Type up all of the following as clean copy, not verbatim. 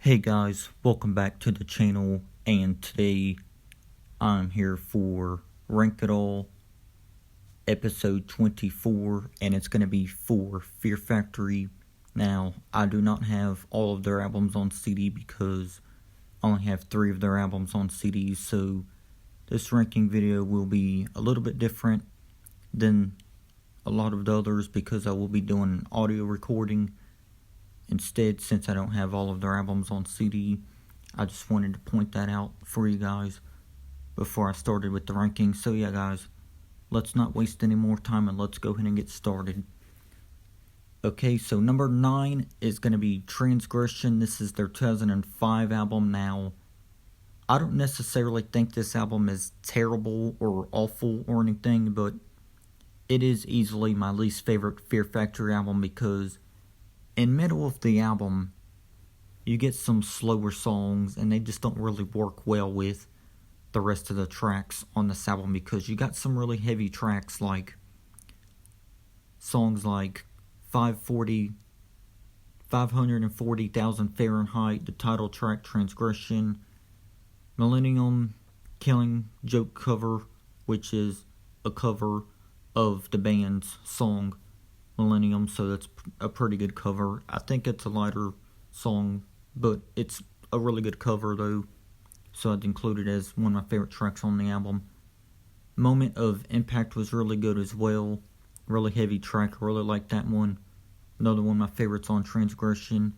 Hey guys, welcome back to the channel, and today I'm here for Rank It All episode 24, and it's going to be for Fear Factory. Now, I do not have all of their albums on CD because I only have 3 of their albums on CD, so this ranking video will be a little bit different than a lot of the others because I will be doing an audio recording instead. Since I don't have all of their albums on CD, I just wanted to point that out for you guys before I started with the rankings. So yeah guys, let's not waste any more time and let's go ahead and get started. Okay, so number 9 is going to be Transgression. This is their 2005 album. Now, I don't necessarily think this album is terrible or awful or anything, but it is easily my least favorite Fear Factory album because in middle of the album, you get some slower songs and they just don't really work well with the rest of the tracks on this album because you got some really heavy tracks like songs like 540,000 Fahrenheit, the title track Transgression, Millennium, Killing Joke cover, which is a cover of the band's song Millennium, so that's a pretty good cover. I think it's a lighter song, but it's a really good cover though, so I'd include it as one of my favorite tracks on the album. Moment of Impact was really good as well. Really heavy track, I really like that one. Another one of my favorites on Transgression.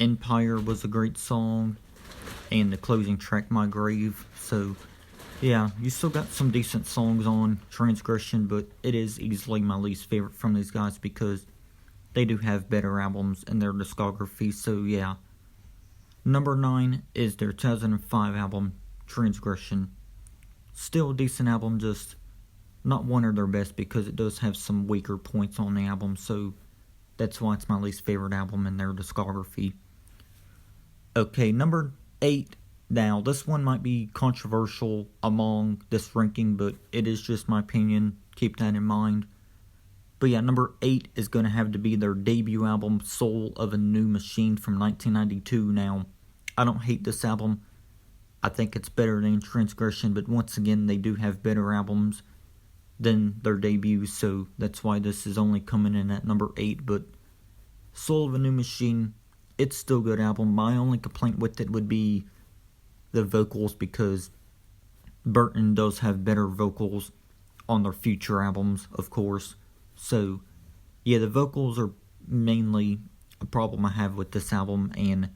Empire was a great song, and the closing track My Grave. So yeah, you still got some decent songs on Transgression, but it is easily my least favorite from these guys because they do have better albums in their discography. So yeah, number 9 is their 2005 album, Transgression. Still a decent album, just not one of their best because it does have some weaker points on the album, so that's why it's my least favorite album in their discography. Okay, number 8. Now, this one might be controversial among this ranking, but it is just my opinion. Keep that in mind. But yeah, number 8 is going to have to be their debut album, Soul of a New Machine from 1992. Now, I don't hate this album. I think it's better than Transgression, but once again, they do have better albums than their debuts, so that's why this is only coming in at number 8. But Soul of a New Machine, it's still a good album. My only complaint with it would be the vocals, because Burton does have better vocals on their future albums, of course. So yeah, the vocals are mainly a problem I have with this album, and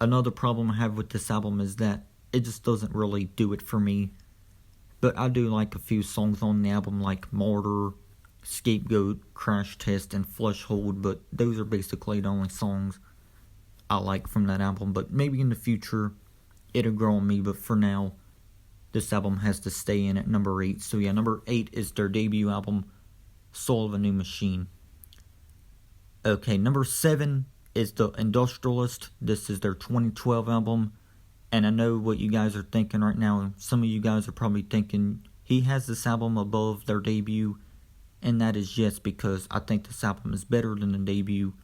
another problem I have with this album is that it just doesn't really do it for me. But I do like a few songs on the album like Martyr, Scapegoat, Crash Test, and Flesh Hold, but those are basically the only songs I like from that album. But maybe in the future it'll grow on me, but for now, this album has to stay in at number 8. So yeah, number 8 is their debut album, Soul of a New Machine. Okay, number 7 is The Industrialist. This is their 2012 album, and I know what you guys are thinking right now. Some of you guys are probably thinking, he has this album above their debut, and that is yes, because I think this album is better than the debut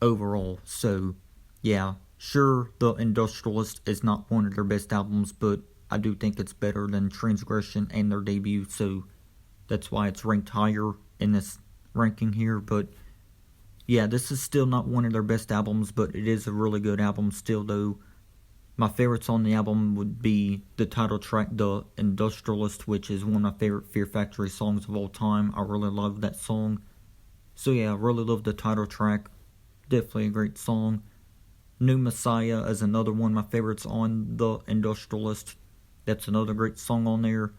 overall. So yeah, sure, The Industrialist is not one of their best albums, but I do think it's better than Transgression and their debut, so that's why it's ranked higher in this ranking here. But yeah, this is still not one of their best albums, but it is a really good album still though. My favorites on the album would be the title track, The Industrialist, which is one of my favorite Fear Factory songs of all time. I really love that song. So yeah, I really love the title track. Definitely a great song. New Messiah is another one of my favorites on The Industrialist. That's another great song on there.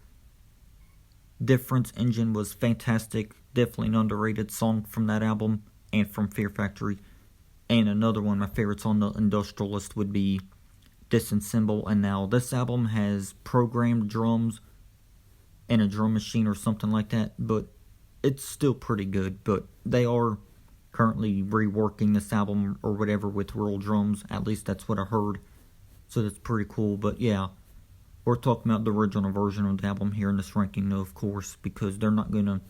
Difference Engine was fantastic. Definitely an underrated song from that album and from Fear Factory. And another one of my favorites on The Industrialist would be Disassemble. And now this album has programmed drums and a drum machine or something like that, but it's still pretty good. But they are currently reworking this album or whatever with real drums. At least that's what I heard. So that's pretty cool. But yeah, we're talking about the original version of the album here in this ranking though, of course, because they're not going to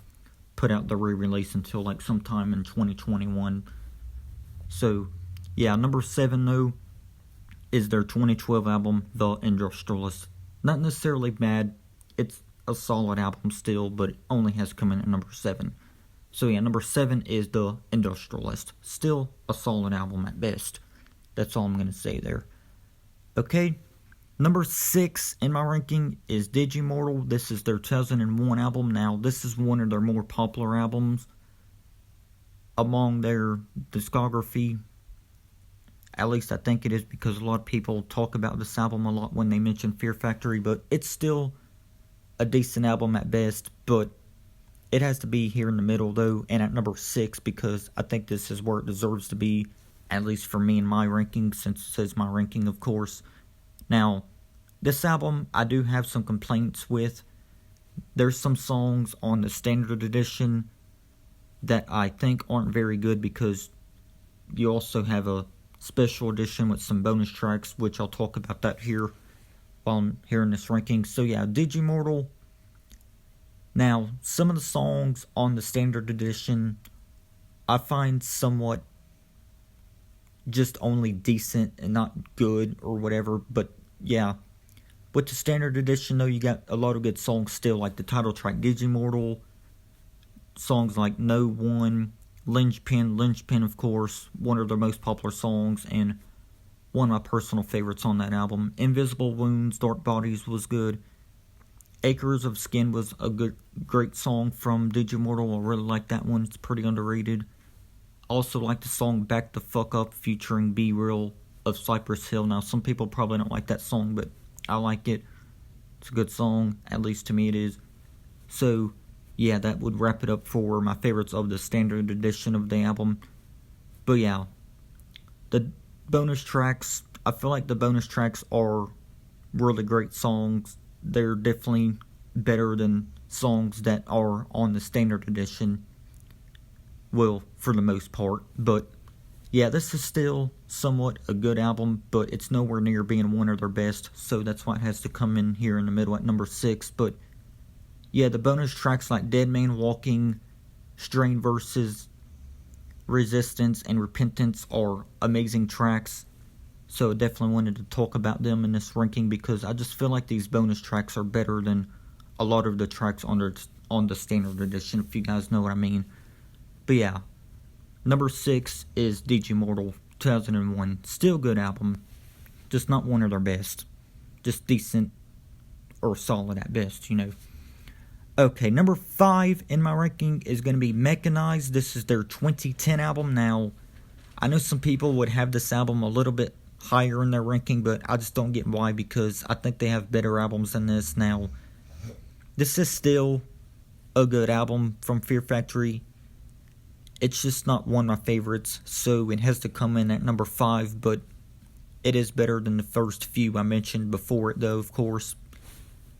put out the re-release until like sometime in 2021. So Yeah, number 7 though is their 2012 album, The Industrialist. Not necessarily bad. It's a solid album still, but it only has come in at number 7. So yeah, number 7 is The Industrialist. Still a solid album at best. That's all I'm going to say there. Okay, number 6 in my ranking is Digimortal. This is their 2001 album. Now, this is one of their more popular albums among their discography. At least I think it is, because a lot of people talk about this album a lot when they mention Fear Factory, but it's still a decent album at best, but it has to be here in the middle though, and at number 6, because I think this is where it deserves to be, at least for me in my ranking, since it says my ranking, of course. Now, this album I do have some complaints with. There's some songs on the standard edition that I think aren't very good, because you also have a special edition with some bonus tracks, which I'll talk about that here while I'm here in this ranking. So yeah, Digimortal. Now, some of the songs on the standard edition I find somewhat just only decent and not good or whatever, but yeah. With the standard edition though, you got a lot of good songs still, like the title track Digimortal, songs like No One, Linchpin, of course, one of their most popular songs, and one of my personal favorites on that album. Invisible Wounds, Dark Bodies was good. Acres of Skin was a great song from Digimortal. I really like that one. It's pretty underrated. Also like the song Back the Fuck Up featuring Be Real of Cypress Hill. Now, some people probably don't like that song, but I like it. It's a good song, at least to me it is. So, yeah, that would wrap it up for my favorites of the standard edition of the album. But yeah, the bonus tracks, I feel like the bonus tracks are really great songs. They're definitely better than songs that are on the standard edition. Well, for the most part. But yeah, this is still somewhat a good album, but it's nowhere near being one of their best. So that's why it has to come in here in the middle at number 6. But yeah, the bonus tracks like Dead Man Walking, Strain Versus, Resistance, and Repentance are amazing tracks. So I definitely wanted to talk about them in this ranking, because I just feel like these bonus tracks are better than a lot of the tracks on the standard edition, if you guys know what I mean. But yeah, number 6 is Digimortal 2001. Still good album, just not one of their best. Just decent or solid at best, you know. Okay, number 5 in my ranking is going to be Mechanized. This is their 2010 album. Now, I know some people would have this album a little bit higher in their ranking, but I just don't get why, because I think they have better albums than this. Now, this is still a good album from Fear Factory. It's just not one of my favorites, so it has to come in at number 5, but it is better than the first few I mentioned before it, though, of course.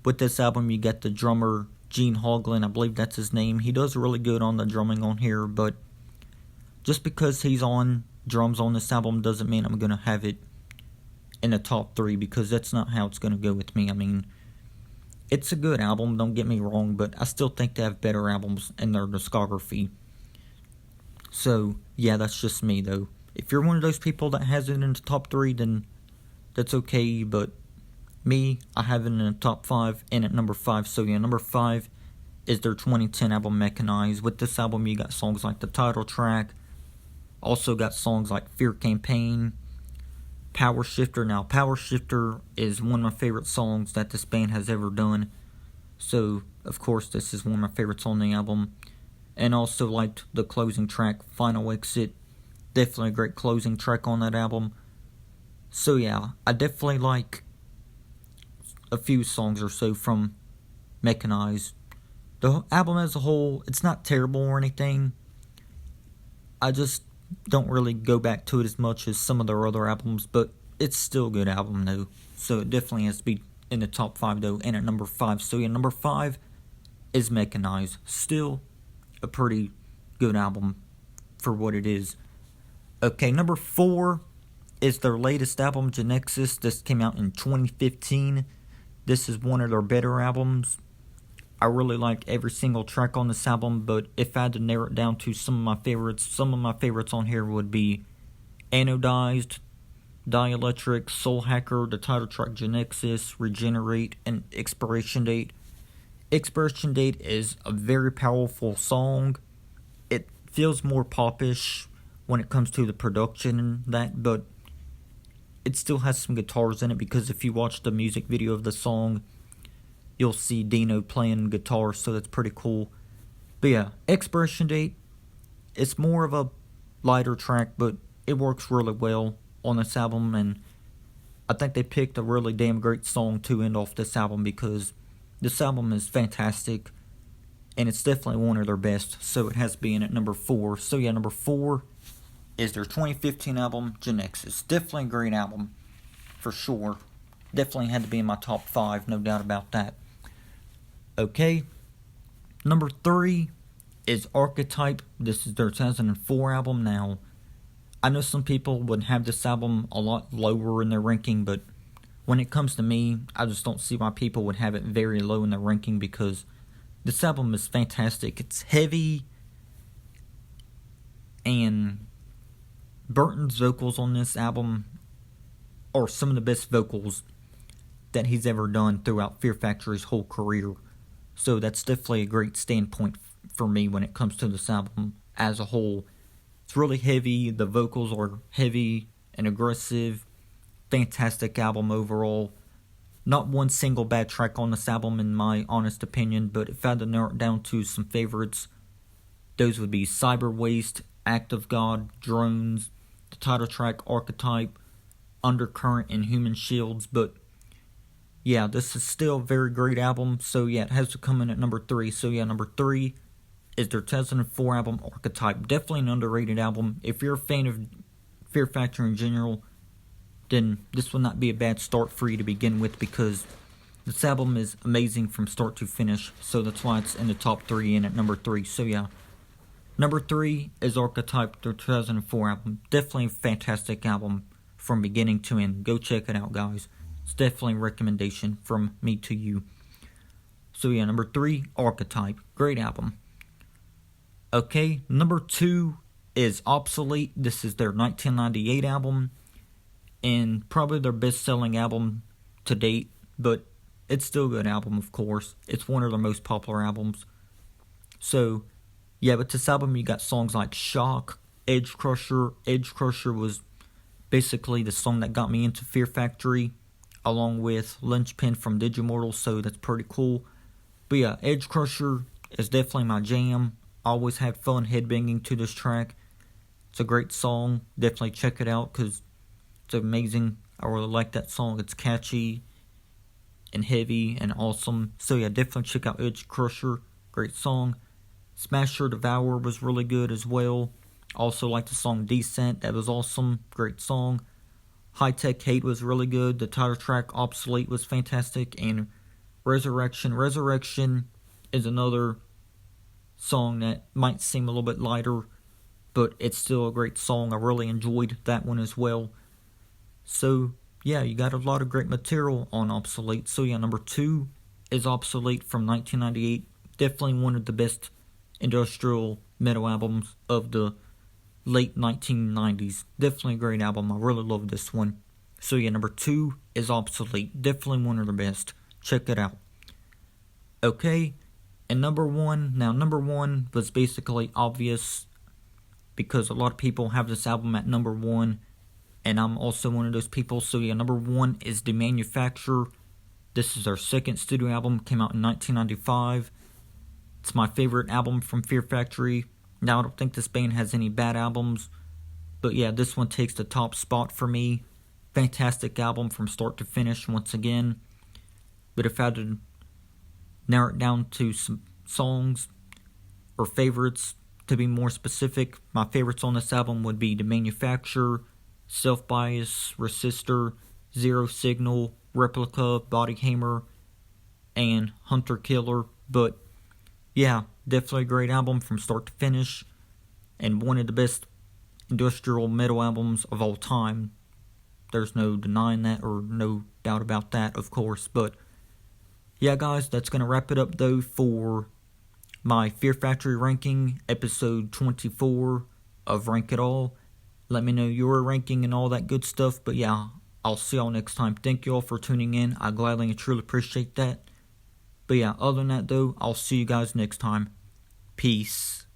With this album, you got the drummer Gene Hoglan, I believe that's his name. He does really good on the drumming on here, but just because he's on drums on this album doesn't mean I'm going to have it in the top 3, because that's not how it's going to go with me. I mean, it's a good album, don't get me wrong, but I still think they have better albums in their discography. So, yeah, that's just me, though. If you're one of those people that has it in the top 3, then that's okay, but me, I have it in the top 5 and at number 5. So yeah, number 5 is their 2010 album Mechanized. With this album, you got songs like the title track. Also got songs like Fear Campaign, Power Shifter. Now, Power Shifter is one of my favorite songs that this band has ever done. So, of course, this is one of my favorites on the album. And also liked the closing track, Final Exit. Definitely a great closing track on that album. So yeah, I definitely like a few songs or so from Mechanized. The album as a whole, it's not terrible or anything. I just don't really go back to it as much as some of their other albums, but it's still a good album though. So it definitely has to be in the top 5 though, and at number 5. So yeah, number 5 is Mechanized. Still a pretty good album for what it is. Okay, number 4 is their latest album, Genexus. This came out in 2015. This is one of their better albums. I really like every single track on this album, but if I had to narrow it down to some of my favorites on here would be Anodized, Dielectric, Soul Hacker, the title track Genexus, Regenerate, and Expiration Date. Expiration Date is a very powerful song. It feels more popish when it comes to the production and that, but it still has some guitars in it, because if you watch the music video of the song, you'll see Dino playing guitar, so that's pretty cool. But yeah, Expiration Date, it's more of a lighter track, but it works really well on this album, and I think they picked a really damn great song to end off this album, because this album is fantastic, and it's definitely one of their best, so it has to be in at number 4. So yeah, number 4 is their 2015 album, Genexus. Definitely a great album, for sure. Definitely had to be in my top 5, no doubt about that. Okay, number 3 is Archetype. This is their 2004 album. Now, I know some people would have this album a lot lower in their ranking, but when it comes to me, I just don't see why people would have it very low in their ranking, because this album is fantastic. It's heavy, and Burton's vocals on this album are some of the best vocals that he's ever done throughout Fear Factory's whole career. So that's definitely a great standpoint for me when it comes to this album as a whole. It's really heavy, the vocals are heavy and aggressive. Fantastic album overall. Not one single bad track on this album in my honest opinion, but if I had to narrow it down to some favorites, those would be Cyber Waste, Act of God, Drones, the title track Archetype, Undercurrent, and Human Shields. But yeah, this is still a very great album, so yeah, it has to come in at number 3. So yeah, number 3 is their 2004 album, Archetype. Definitely an underrated album. If you're a fan of Fear Factory in general, then this will not be a bad start for you to begin with, because this album is amazing from start to finish. So that's why it's in the top 3 and at number 3. So yeah, number 3 is Archetype, their 2004 album. Definitely a fantastic album from beginning to end. Go check it out, guys. It's definitely a recommendation from me to you. So yeah, number 3, Archetype. Great album. Okay, number 2 is Obsolete. This is their 1998 album, and probably their best-selling album to date, but it's still a good album, of course. It's one of their most popular albums. So, yeah, but this album, you got songs like Shock, Edge Crusher. Edge Crusher was basically the song that got me into Fear Factory, along with Lynchpin from Digimortal, so that's pretty cool. But yeah, Edge Crusher is definitely my jam. I always had fun headbanging to this track. It's a great song. Definitely check it out, because it's amazing. I really like that song. It's catchy and heavy and awesome. So yeah, definitely check out Edge Crusher. Great song. Smasher Devour was really good as well. Also like the song Descent. That was awesome. Great song. High Tech Hate was really good. The title track Obsolete was fantastic. And Resurrection. Resurrection is another song that might seem a little bit lighter, but it's still a great song. I really enjoyed that one as well. So yeah, you got a lot of great material on Obsolete. So yeah, number 2 is Obsolete from 1998. Definitely one of the best industrial metal albums of the late 1990s. Definitely a great album. I really love this one. So yeah, number 2 is Obsolete. Definitely one of the best. Check it out. Okay, and number 1. Now, number 1 was basically obvious, because a lot of people have this album at number 1, and I'm also one of those people. So yeah, number 1 is The Manufacturer. This is their second studio album. Came out in 1995. It's my favorite album from Fear Factory. Now, I don't think this band has any bad albums, but yeah, this one takes the top spot for me. Fantastic album from start to finish once again. But if I had to narrow it down to some songs or favorites, to be more specific, my favorites on this album would be The Manufacturer, Self-Bias, Resistor, Zero Signal, Replica, Body Hammer, and Hunter Killer. But yeah, definitely a great album from start to finish, and one of the best industrial metal albums of all time. There's no denying that, or no doubt about that, of course. But yeah, guys, that's going to wrap it up, though, for my Fear Factory ranking, episode 24 of Rank It All. Let me know your ranking and all that good stuff. But yeah, I'll see y'all next time. Thank you all for tuning in. I gladly and truly appreciate that. But yeah, other than that though, I'll see you guys next time. Peace.